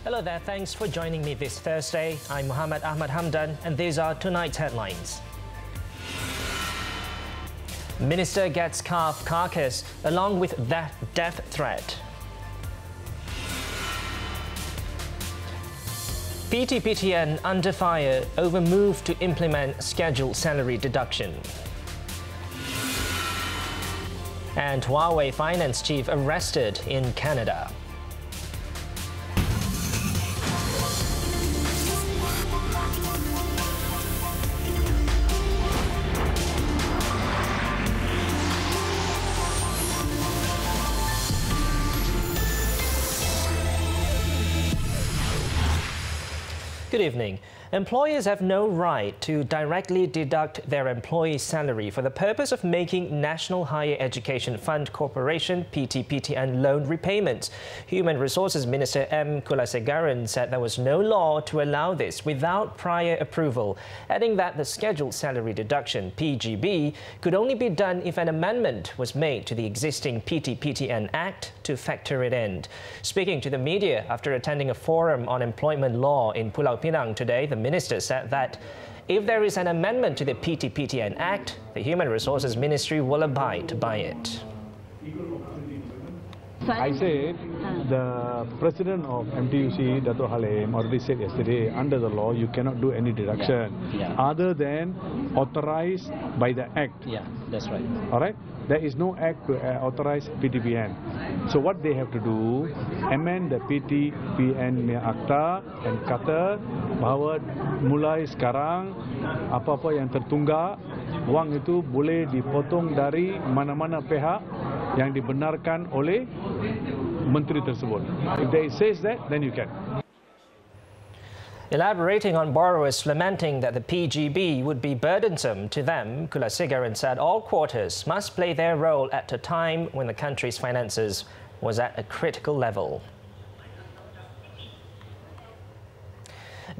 Hello there, thanks for joining me this Thursday. I'm Muhammad Ahmad Hamdan and these are tonight's headlines. Minister gets calf carcass along with death threat. PT-PTN under fire over move to implement scheduled salary deduction. And Huawei finance chief arrested in Canada. Good evening. Employers have no right to directly deduct their employees' salary for the purpose of making National Higher Education Fund Corporation PT-PTN loan repayments. Human Resources Minister M. Kulasegaran said there was no law to allow this without prior approval, adding that the scheduled salary deduction (PGB) could only be done if an amendment was made to the existing PT-PTN Act to factor it in. Speaking to the media after attending a forum on employment law in Pulau Pinang today, the minister said that if there is an amendment to the PT-PTN Act, the Human Resources Ministry will abide by it. I said the president of MTUC, Dato' Halim, already said yesterday, under the law, you cannot do any deduction other than authorized by the Act. Yeah, that's right. All right? There is no Act to authorize PT-PN. So what they have to do, amend the PT-PN Akta and kata bahawa mulai sekarang apa-apa yang tertunggak, wang itu boleh dipotong dari mana-mana pihak yang dibenarkan oleh menteri tersebut. If they says that, then you can. Elaborating on borrowers lamenting that the PGB would be burdensome to them, Kulasegaran said all quarters must play their role at a time when the country's finances was at a critical level.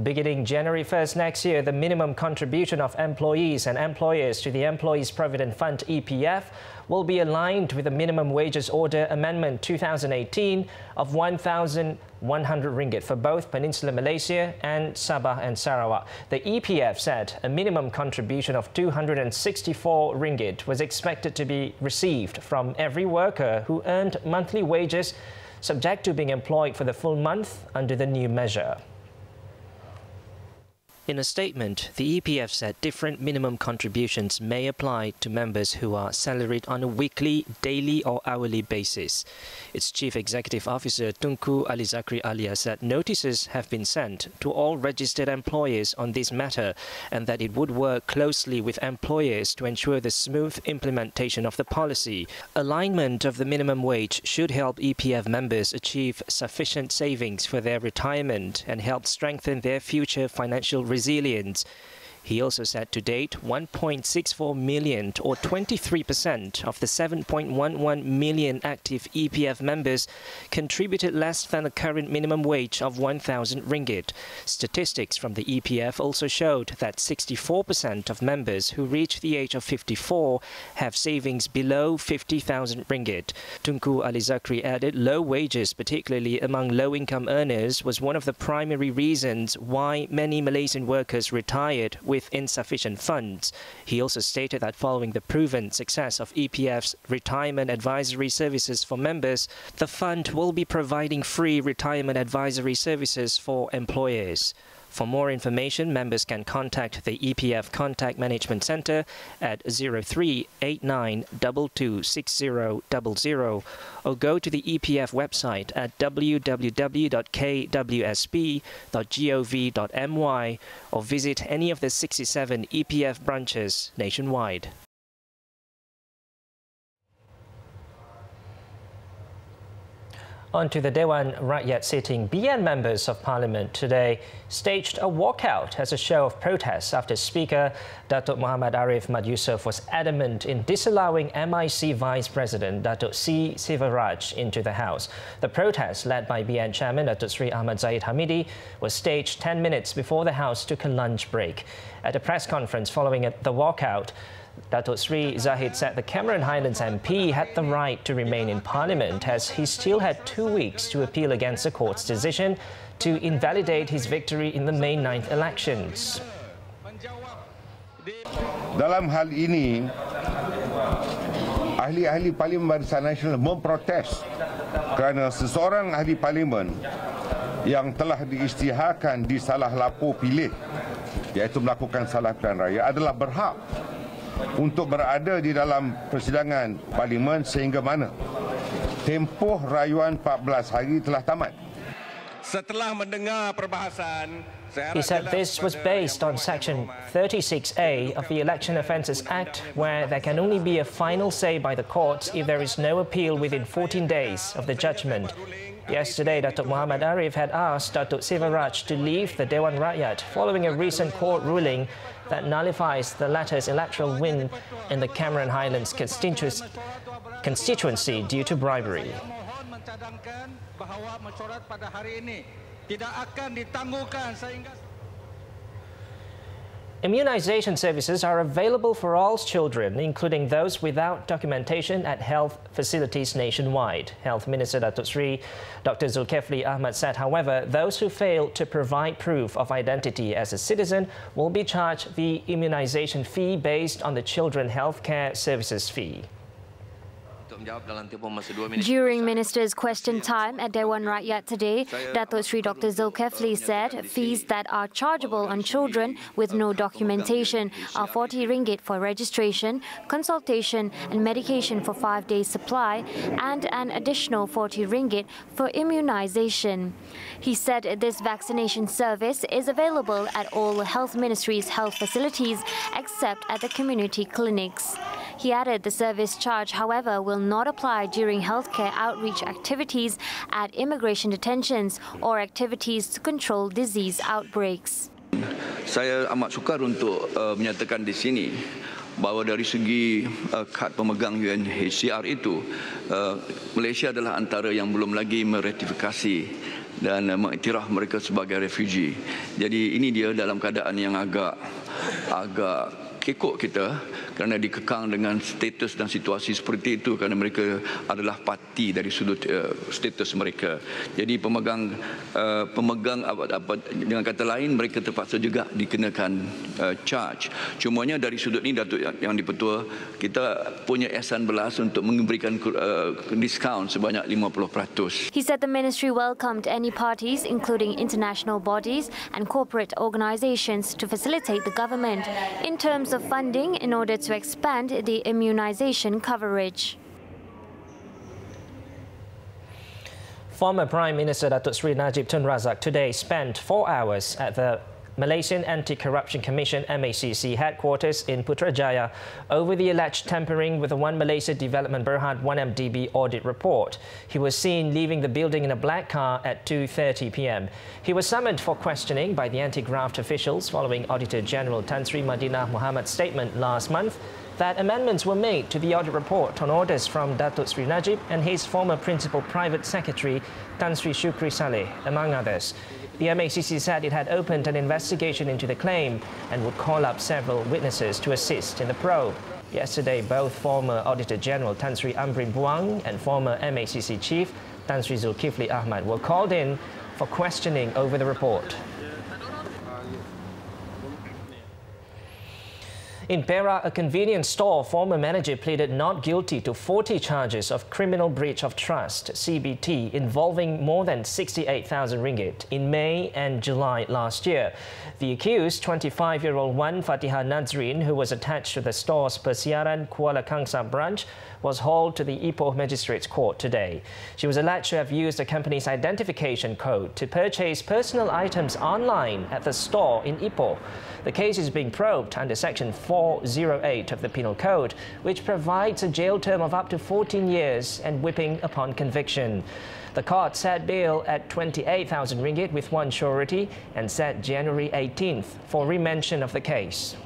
Beginning January 1st next year, the minimum contribution of employees and employers to the Employees Provident Fund (EPF) will be aligned with the Minimum Wages Order Amendment 2018 of 1,100 ringgit for both Peninsular Malaysia and Sabah and Sarawak. The EPF said a minimum contribution of 264 ringgit was expected to be received from every worker who earned monthly wages, subject to being employed for the full month under the new measure. In a statement, the EPF said different minimum contributions may apply to members who are salaried on a weekly, daily or hourly basis. Its Chief Executive Officer Tunku Alizakri Alia said notices have been sent to all registered employers on this matter and that it would work closely with employers to ensure the smooth implementation of the policy. Alignment of the minimum wage should help EPF members achieve sufficient savings for their retirement and help strengthen their future financial resilience. He also said to date, 1.64 million or 23% of the 7.11 million active EPF members contributed less than the current minimum wage of 1,000 ringgit. Statistics from the EPF also showed that 64% of members who reach the age of 54 have savings below 50,000 ringgit. Tunku Alizakri added low wages, particularly among low-income earners, was one of the primary reasons why many Malaysian workers retired with insufficient funds. He also stated that following the proven success of EPF's retirement advisory services for members, the fund will be providing free retirement advisory services for employers. For more information, members can contact the EPF Contact Management Centre at 0389226000 or go to the EPF website at www.kwsp.gov.my or visit any of the 67 EPF branches nationwide. On to the Dewan Rakyat sitting. BN members of Parliament today staged a walkout as a show of protest after Speaker Datuk Muhammad Arif Mat Yusof was adamant in disallowing MIC Vice President Datuk C. Sivaraj into the House. The protest, led by BN Chairman Datuk Sri Ahmad Zahid Hamidi, was staged 10 minutes before the House took a lunch break. At a press conference following the walkout, Datuk Sri Zahid said the Cameron Highlands MP had the right to remain in Parliament as he still had 2 weeks to appeal against the court's decision to invalidate his victory in the May 9th elections. Dalam hal ini, ahli-ahli Parlimen Barisan Nasional memprotes kerana seseorang ahli Parlimen yang telah diisytiharkan disalah lapor pilih, iaitu melakukan salah pilihan raya, adalah berhak untuk berada di dalam persidangan Parlimen sehingga mana tempoh rayuan 14 hari telah tamat. Setelah mendengar perbahasan, he said this was based on Section 36A of the Election Offences Act, where there can only be a final say by the courts if there is no appeal within 14 days of the judgment. Yesterday, Datuk Muhammad Arif had asked Datuk Sivaraj to leave the Dewan Rakyat following a recent court ruling that nullifies the latter's electoral win in the Cameron Highlands constituency due to bribery. Immunization services are available for all children, including those without documentation at health facilities nationwide. Health Minister Datuk Sri Dr. Zulkifli Ahmad said, however, those who fail to provide proof of identity as a citizen will be charged the immunization fee based on the Children Healthcare Services fee. During Minister's question time at Dewan Rakyat today, Datuk Sri Dr. Zulkifli said fees that are chargeable on children with no documentation are RM40 for registration, consultation and medication for 5 days supply and an additional RM40 for immunization. He said this vaccination service is available at all Health Ministry's health facilities except at the community clinics. He added the service charge, however, will not apply during healthcare outreach activities at immigration detentions or activities to control disease outbreaks. Saya amat sukar untuk menyatakan di sini bahawa dari segi kad pemegang UNHCR itu, Malaysia adalah antara yang belum lagi meratifikasi dan mengiktiraf mereka sebagai refugee. Jadi ini dia dalam keadaan yang agak kekok kita kerana dikekang dengan status dan situasi seperti itu kerana mereka adalah parti dari sudut status mereka. Jadi pemegang dengan kata lain mereka terpaksa juga dikenakan charge. Cumanya dari sudut ini Datuk yang dipertua, kita punya ihsan belas untuk memberikan diskaun sebanyak 50%. He said the ministry welcomed any parties including international bodies and corporate organizations to facilitate the government in terms of funding in order to expand the immunization coverage. Former Prime Minister Datuk Sri Najib Tun Razak today spent 4 hours at the Malaysian Anti-Corruption Commission MACC headquarters in Putrajaya over the alleged tampering with the One Malaysia Development Berhad 1MDB audit report. He was seen leaving the building in a black car at 2:30 p.m. He was summoned for questioning by the anti-graft officials following Auditor General Tan Sri Madinah Muhammad's statement last month that amendments were made to the audit report on orders from Datuk Sri Najib and his former Principal Private Secretary Tan Sri Shukri Saleh, among others. The MACC said it had opened an investigation into the claim and would call up several witnesses to assist in the probe. Yesterday, both former Auditor General Tan Sri Amrin Buang and former MACC Chief Tan Sri Zulkifli Ahmad were called in for questioning over the report. In Perak, a convenience store former manager pleaded not guilty to 40 charges of criminal breach of trust, CBT, involving more than 68,000 ringgit in May and July last year. The accused, 25-year-old Wan Fatihah Nazrin, who was attached to the store's Persiaran Kuala Kangsar branch, was hauled to the Ipoh Magistrates Court today. She was alleged to have used the company's identification code to purchase personal items online at the store in Ipoh. The case is being probed under Section 408 of the Penal Code, which provides a jail term of up to 14 years and whipping upon conviction. The court set bail at 28,000 ringgit with one surety and set January 18th for remention of the case.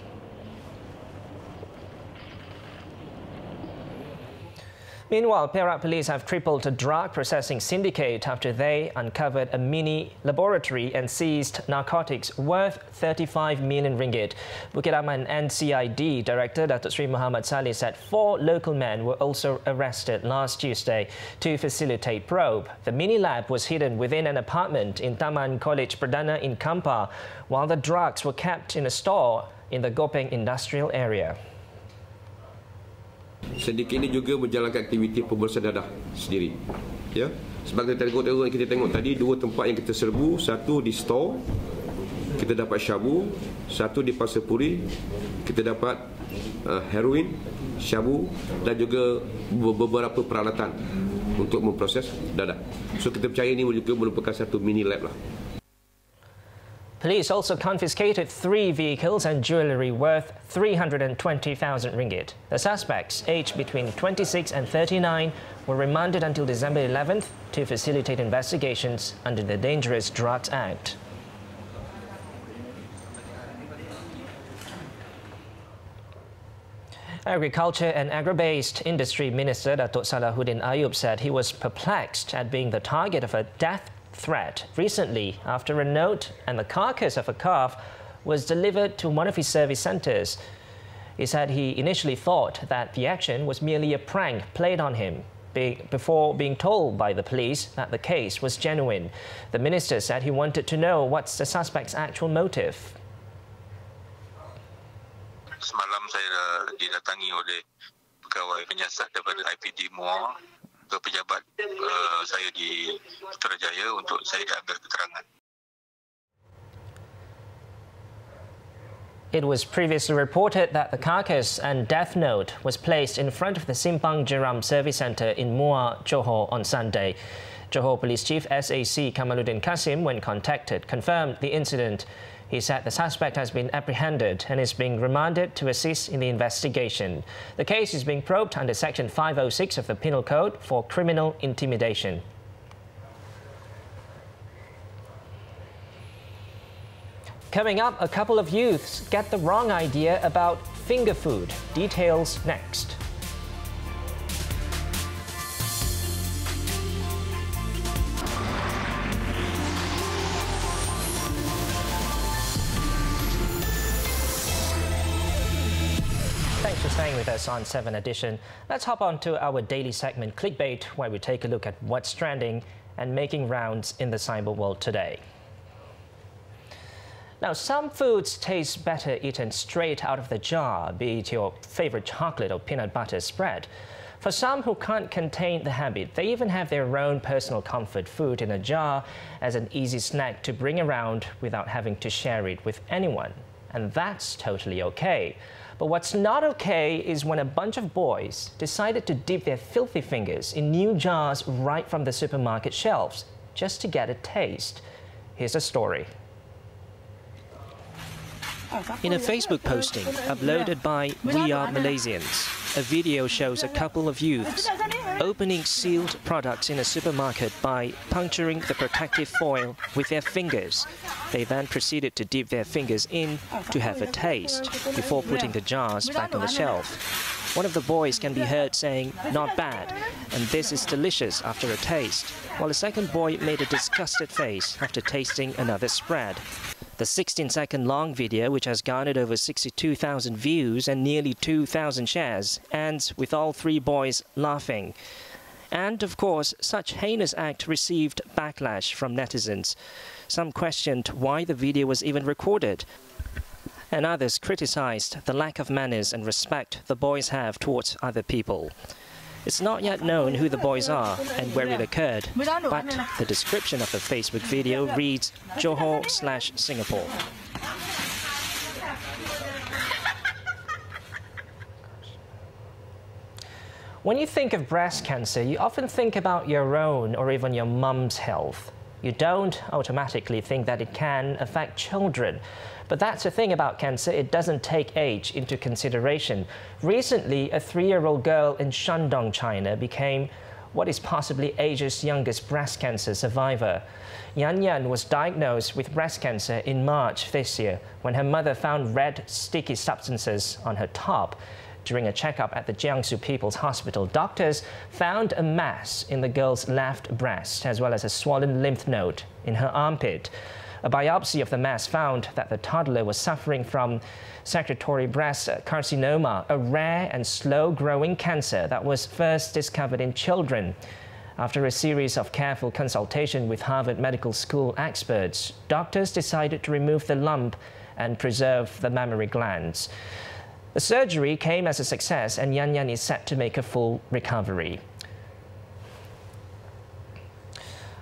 Meanwhile, Perak police have crippled a drug processing syndicate after they uncovered a mini laboratory and seized narcotics worth 35 million ringgit. Bukit Aman NCID Director Datuk Sri Muhammad Saleh said 4 local men were also arrested last Tuesday to facilitate probe. The mini lab was hidden within an apartment in Taman College Perdana in Kampar, while the drugs were kept in a store in the Gopeng industrial area. Syndicate ini juga menjalankan aktiviti pembersihan dadah sendiri. Ya, sebagai kita tengok tadi 2 tempat yang kita serbu, satu di store kita dapat syabu, satu di Pasir Puri kita dapat heroin, syabu dan juga beberapa peralatan untuk memproses dadah. So kita percaya ini juga merupakan satu mini lab lah. Police also confiscated 3 vehicles and jewellery worth 320,000 ringgit. The suspects, aged between 26 and 39, were remanded until December 11th to facilitate investigations under the Dangerous Drugs Act. Agriculture and Agro-based Industry Minister Datuk Salahuddin Ayub said he was perplexed at being the target of a death threat recently after a note and the carcass of a calf was delivered to one of his service centres. He said he initially thought that the action was merely a prank played on him before being told by the police that the case was genuine. The minister said he wanted to know what's the suspect's actual motive. Semalam saya didatangi oleh pegawai penyiasat daripada IPD Muar ke pejabat saya di Putrajaya untuk saya diambil keterangan. It was previously reported that the carcass and death note was placed in front of the Simpang Jeram Service Centre in Muar, Johor on Sunday. Johor Police Chief SAC Kamaluddin Kasim, when contacted, confirmed the incident. He said the suspect has been apprehended and is being remanded to assist in the investigation. The case is being probed under Section 506 of the Penal Code for criminal intimidation. Coming up, a couple of youths get the wrong idea about finger food. Details next. Thanks for staying with us on 7 Edition. Let's hop on to our daily segment Clickbait, where we take a look at what's trending and making rounds in the cyber world today. Now, some foods taste better eaten straight out of the jar, be it your favorite chocolate or peanut butter spread. For some who can't contain the habit, they even have their own personal comfort food in a jar as an easy snack to bring around without having to share it with anyone. And that's totally okay. But what's not okay is when a bunch of boys decided to dip their filthy fingers in new jars right from the supermarket shelves just to get a taste. Here's a story. In a Facebook posting uploaded by We Are Malaysians, a video shows a couple of youths opening sealed products in a supermarket by puncturing the protective foil with their fingers. They then proceeded to dip their fingers in to have a taste before putting the jars back on the shelf. One of the boys can be heard saying, "Not bad," and "This is delicious" after a taste, while the second boy made a disgusted face after tasting another spread. The 16-second long video, which has garnered over 62,000 views and nearly 2,000 shares, ends with all 3 boys laughing. And, of course, such heinous act received backlash from netizens. Some questioned why the video was even recorded, and others criticized the lack of manners and respect the boys have towards other people. It's not yet known who the boys are and where it occurred, but the description of the Facebook video reads Johor/Singapore. When you think of breast cancer, you often think about your own or even your mum's health. You don't automatically think that it can affect children. But that's the thing about cancer, it doesn't take age into consideration. Recently, a 3-year-old girl in Shandong, China became what is possibly Asia's youngest breast cancer survivor. Yan Yan was diagnosed with breast cancer in March this year when her mother found red, sticky substances on her top. During a checkup at the Jiangsu People's Hospital, doctors found a mass in the girl's left breast, as well as a swollen lymph node in her armpit. A biopsy of the mass found that the toddler was suffering from secretory breast carcinoma, a rare and slow-growing cancer that was first discovered in children. After a series of careful consultation with Harvard Medical School experts, doctors decided to remove the lump and preserve the mammary glands. The surgery came as a success, and Yan Yan is set to make a full recovery.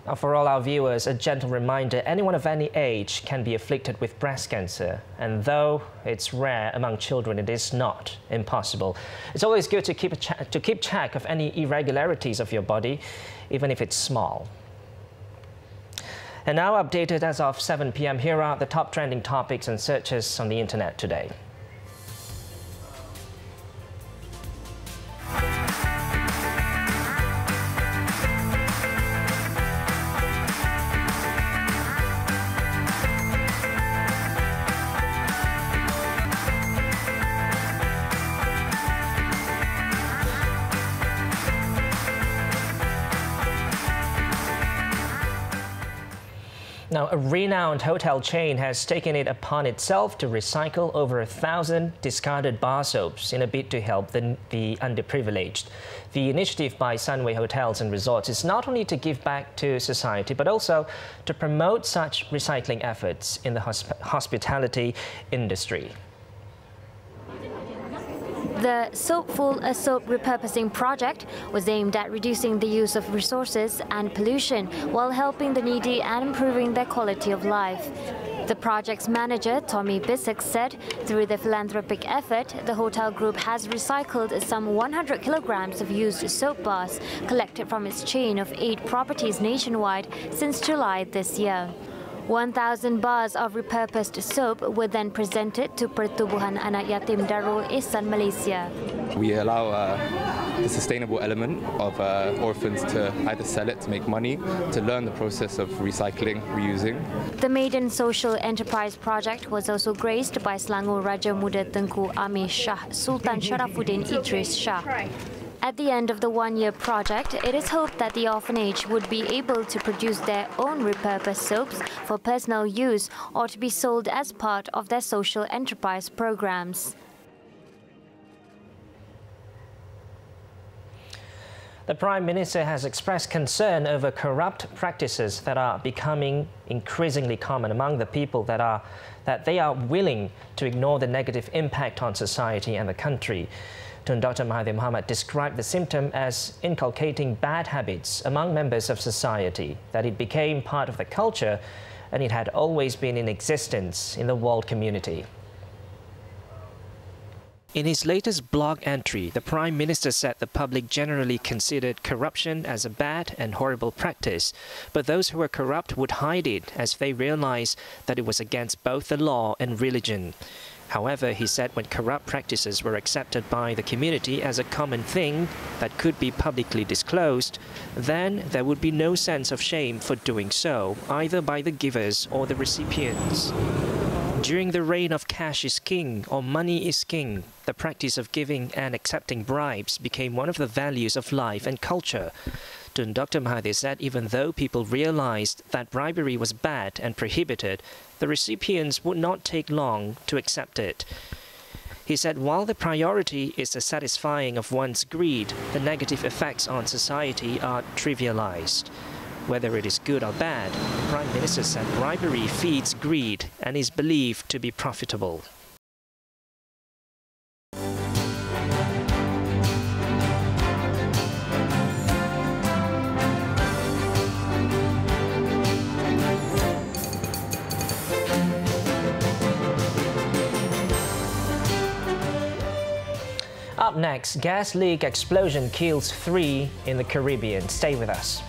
Now, for all our viewers, a gentle reminder, anyone of any age can be afflicted with breast cancer. And though it's rare among children, it is not impossible. It's always good to keep track of any irregularities of your body, even if it's small. And now updated as of 7 p.m, here are the top trending topics and searches on the internet today. Now, a renowned hotel chain has taken it upon itself to recycle over 1,000 discarded bar soaps in a bid to help the underprivileged. The initiative by Sunway Hotels and Resorts is not only to give back to society, but also to promote such recycling efforts in the hospitality industry. The Soapful, a soap repurposing project, was aimed at reducing the use of resources and pollution while helping the needy and improving their quality of life. The project's manager, Tommy Bissek, said through the philanthropic effort, the hotel group has recycled some 100 kilograms of used soap bars collected from its chain of 8 properties nationwide since July this year. 1,000 bars of repurposed soap were then presented to Pertubuhan Anak Yatim Darul Ihsan, Malaysia. We allow the sustainable element of orphans to either sell it to make money, to learn the process of recycling, reusing. The Maiden Social Enterprise project was also graced by Selangor Raja Muda Tengku Amir Shah Sultan Sharafuddin Idris Shah. At the end of the one-year project, it is hoped that the orphanage would be able to produce their own repurposed soaps for personal use or to be sold as part of their social enterprise programs. The Prime Minister has expressed concern over corrupt practices that are becoming increasingly common among the people that they are willing to ignore the negative impact on society and the country. Dr. Mahathir Mohamad described the symptom as inculcating bad habits among members of society, that it became part of the culture and it had always been in existence in the world community. In his latest blog entry, the Prime Minister said the public generally considered corruption as a bad and horrible practice, but those who were corrupt would hide it as they realized that it was against both the law and religion. However, he said when corrupt practices were accepted by the community as a common thing that could be publicly disclosed, then there would be no sense of shame for doing so, either by the givers or the recipients. During the reign of cash is king or money is king, the practice of giving and accepting bribes became one of the values of life and culture. Dr. Mahathir said even though people realized that bribery was bad and prohibited, the recipients would not take long to accept it. He said while the priority is the satisfying of one's greed, the negative effects on society are trivialized. Whether it is good or bad, the Prime Minister said bribery feeds greed and is believed to be profitable. Up next, gas leak explosion kills 3 in the Caribbean. Stay with us.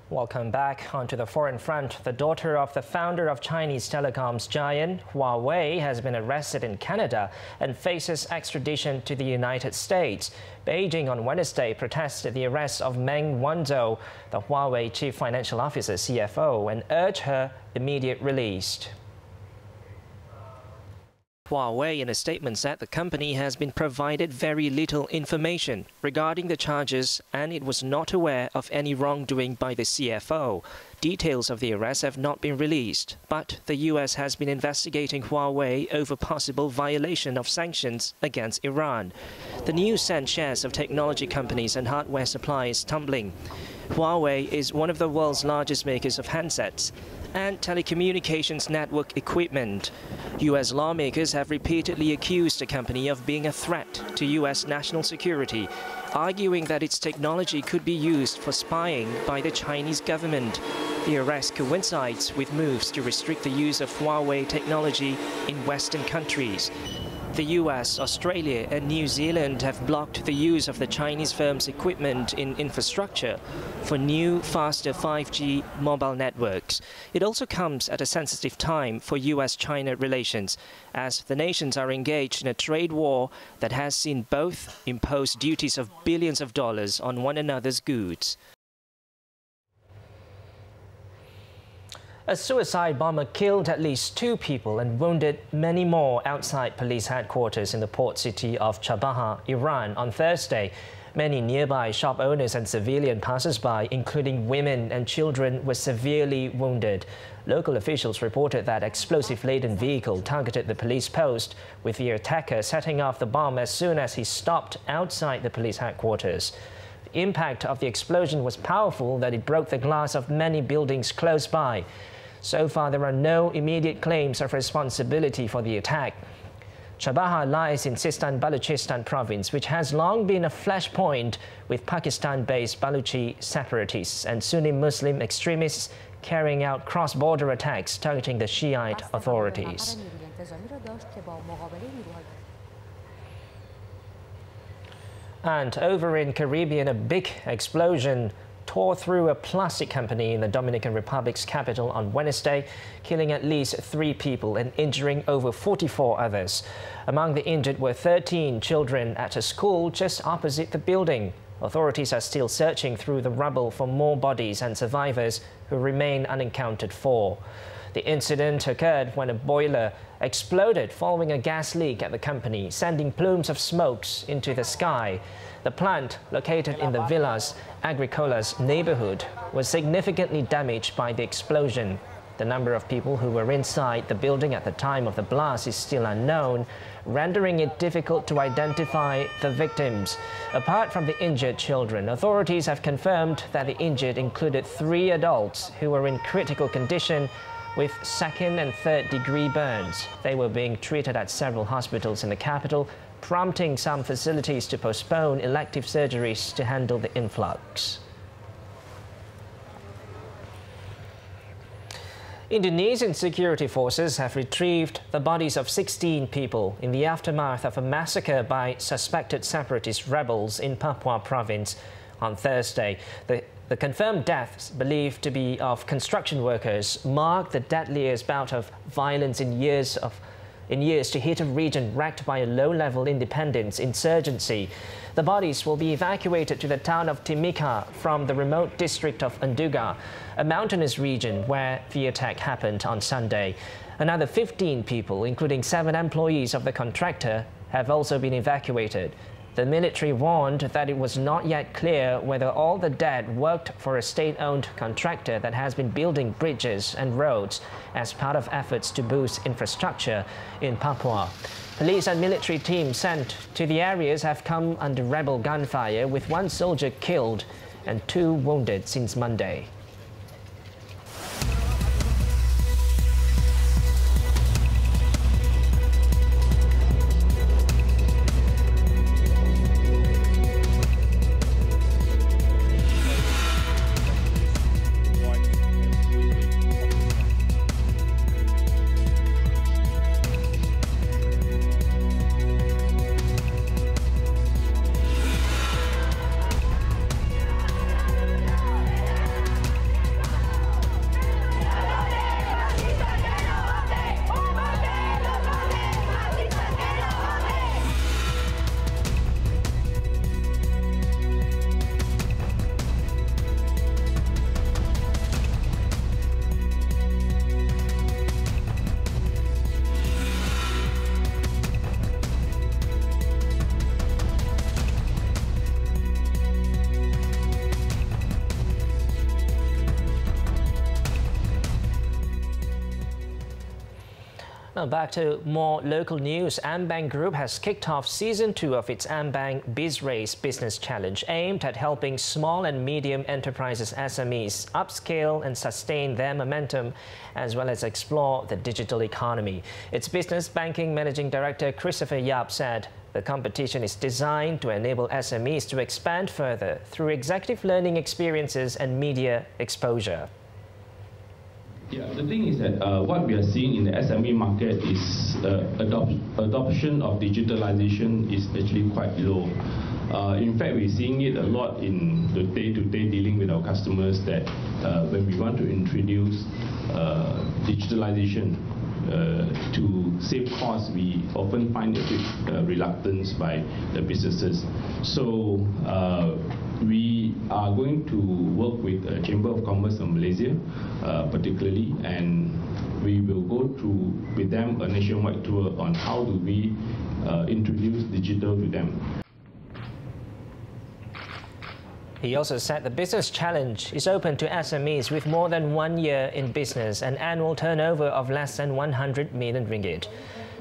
Welcome back. Onto the foreign front. The daughter of the founder of Chinese telecoms giant Huawei has been arrested in Canada and faces extradition to the United States. Beijing on Wednesday protested the arrest of Meng Wanzhou, the Huawei chief financial officer (CFO), and urged her immediate release. Huawei in a statement said the company has been provided very little information regarding the charges and it was not aware of any wrongdoing by the CFO. Details of the arrest have not been released, but the US has been investigating Huawei over possible violation of sanctions against Iran. The news sent shares of technology companies and hardware suppliers tumbling. Huawei is one of the world's largest makers of handsets and telecommunications network equipment. U.S. lawmakers have repeatedly accused the company of being a threat to U.S. national security, arguing that its technology could be used for spying by the Chinese government. The arrest coincides with moves to restrict the use of Huawei technology in Western countries. The US, Australia and New Zealand have blocked the use of the Chinese firm's equipment in infrastructure for new, faster 5G mobile networks. It also comes at a sensitive time for US-China relations, as the nations are engaged in a trade war that has seen both impose duties of billions of dollars on one another's goods. A suicide bomber killed at least 2 people and wounded many more outside police headquarters in the port city of Chabahar, Iran on Thursday. Many nearby shop owners and civilian passers-by, including women and children, were severely wounded. Local officials reported that explosive-laden vehicle targeted the police post, with the attacker setting off the bomb as soon as he stopped outside the police headquarters. The impact of the explosion was powerful that it broke the glass of many buildings close by. So far, there are no immediate claims of responsibility for the attack. Chabahar lies in Sistan-Baluchistan province, which has long been a flashpoint with Pakistan-based Baluchi separatists and Sunni Muslim extremists carrying out cross-border attacks targeting the Shiite authorities. And over in Caribbean, a big explosion tore through a plastic company in the Dominican Republic's capital on Wednesday, killing at least 3 people and injuring over 44 others. Among the injured were 13 children at a school just opposite the building. Authorities are still searching through the rubble for more bodies and survivors who remain unaccounted for. The incident occurred when a boiler exploded following a gas leak at the company, sending plumes of smokes into the sky. The plant, located in the Villas Agricolas neighborhood, was significantly damaged by the explosion. The number of people who were inside the building at the time of the blast is still unknown, rendering it difficult to identify the victims. Apart from the injured children, authorities have confirmed that the injured included 3 adults who were in critical condition with 2nd and 3rd degree burns. They were being treated at several hospitals in the capital, prompting some facilities to postpone elective surgeries to handle the influx. Indonesian security forces have retrieved the bodies of 16 people in the aftermath of a massacre by suspected separatist rebels in Papua province on Thursday. The confirmed deaths, believed to be of construction workers, mark the deadliest bout of violence in years to hit a region wrecked by a low-level independence insurgency. The bodies will be evacuated to the town of Timika from the remote district of Nduga, a mountainous region where the attack happened on Sunday. Another 15 people, including 7 employees of the contractor, have also been evacuated. The military warned that it was not yet clear whether all the dead worked for a state-owned contractor that has been building bridges and roads as part of efforts to boost infrastructure in Papua. Police and military teams sent to the areas have come under rebel gunfire, with 1 soldier killed and 2 wounded since Monday. Now back to more local news. AmBank Group has kicked off Season 2 of its AmBank BizRace Business Challenge, aimed at helping small and medium enterprises SMEs upscale and sustain their momentum, as well as explore the digital economy. Its Business Banking Managing Director Christopher Yap said the competition is designed to enable SMEs to expand further through executive learning experiences and media exposure. Yeah, the thing is that what we are seeing in the SME market is adoption of digitalization is actually quite low. In fact, we're seeing it a lot in the day-to-day dealing with our customers that when we want to introduce digitalization to save costs, we often find a bit reluctance by the businesses. So we are going to work with the Chamber of Commerce of Malaysia particularly, and we will go through with them a nationwide tour on how do we introduce digital to them. He also said the Business Challenge is open to SMEs with more than 1 year in business and annual turnover of less than 100 million ringgit.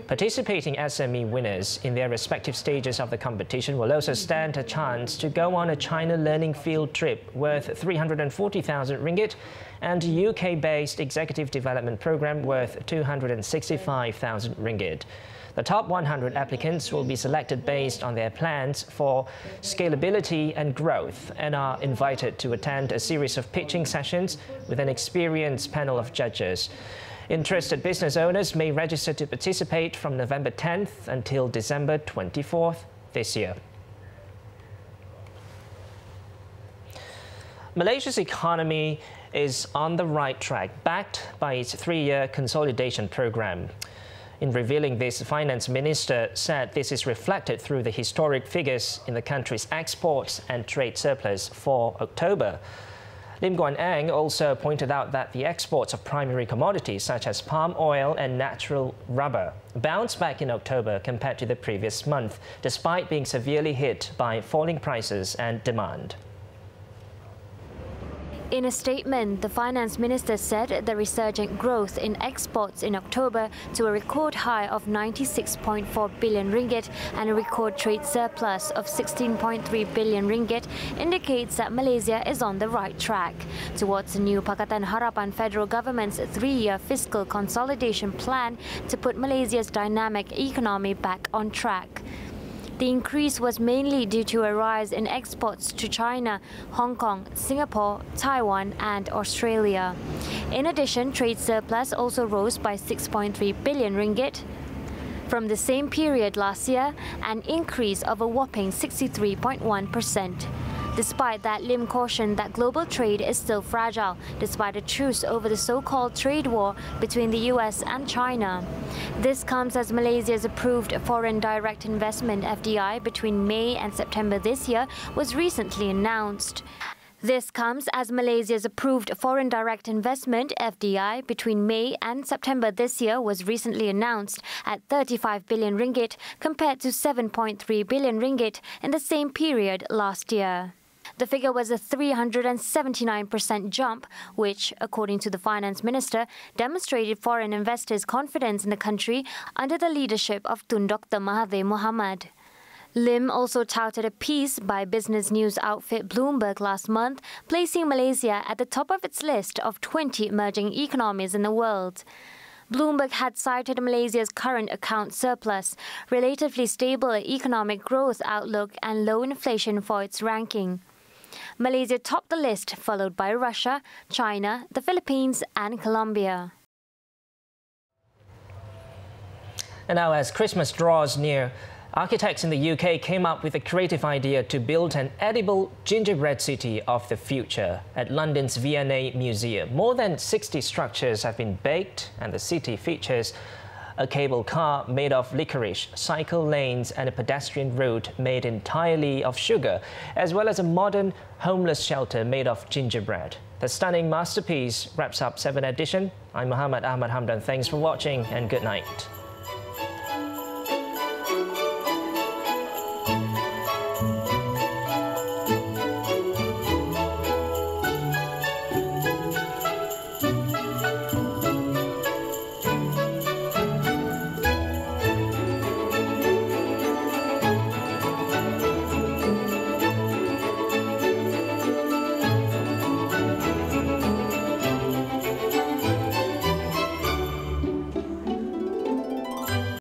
Participating SME winners in their respective stages of the competition will also stand a chance to go on a China learning field trip worth 340,000 ringgit and a UK-based executive development program worth 265,000 ringgit. The top 100 applicants will be selected based on their plans for scalability and growth and are invited to attend a series of pitching sessions with an experienced panel of judges. Interested business owners may register to participate from November 10th until December 24th this year. Malaysia's economy is on the right track, backed by its 3-year consolidation program. In revealing this, the Finance Minister said this is reflected through the historic figures in the country's exports and trade surplus for October. Lim Guan Eng also pointed out that the exports of primary commodities such as palm oil and natural rubber bounced back in October compared to the previous month, despite being severely hit by falling prices and demand. In a statement, the Finance Minister said the resurgent growth in exports in October to a record high of 96.4 billion ringgit and a record trade surplus of 16.3 billion ringgit indicates that Malaysia is on the right track towards the new Pakatan Harapan federal government's 3-year fiscal consolidation plan to put Malaysia's dynamic economy back on track. The increase was mainly due to a rise in exports to China, Hong Kong, Singapore, Taiwan and Australia. In addition, trade surplus also rose by 6.3 billion ringgit from the same period last year, an increase of a whopping 63.1%. Despite that, Lim cautioned that global trade is still fragile, despite a truce over the so-called trade war between the US and China. This comes as Malaysia's approved foreign direct investment FDI between May and September this year was recently announced. This comes as Malaysia's approved foreign direct investment FDI between May and September this year was recently announced at 35 billion ringgit compared to 7.3 billion ringgit in the same period last year. The figure was a 379% jump, which, according to the Finance Minister, demonstrated foreign investors' confidence in the country under the leadership of Tun Dr. Mahathir Mohamad. Lim also touted a piece by business news outfit Bloomberg last month, placing Malaysia at the top of its list of 20 emerging economies in the world. Bloomberg had cited Malaysia's current account surplus, relatively stable economic growth outlook and low inflation for its ranking. Malaysia topped the list, followed by Russia, China, the Philippines and Colombia. And now, as Christmas draws near, architects in the UK came up with a creative idea to build an edible gingerbread city of the future at London's V&A Museum. More than 60 structures have been baked, and the city features a cable car made of licorice, cycle lanes and a pedestrian route made entirely of sugar, as well as a modern homeless shelter made of gingerbread. The stunning masterpiece wraps up 7th edition. I'm Muhammad Ahmad Hamdan. Thanks for watching and good night.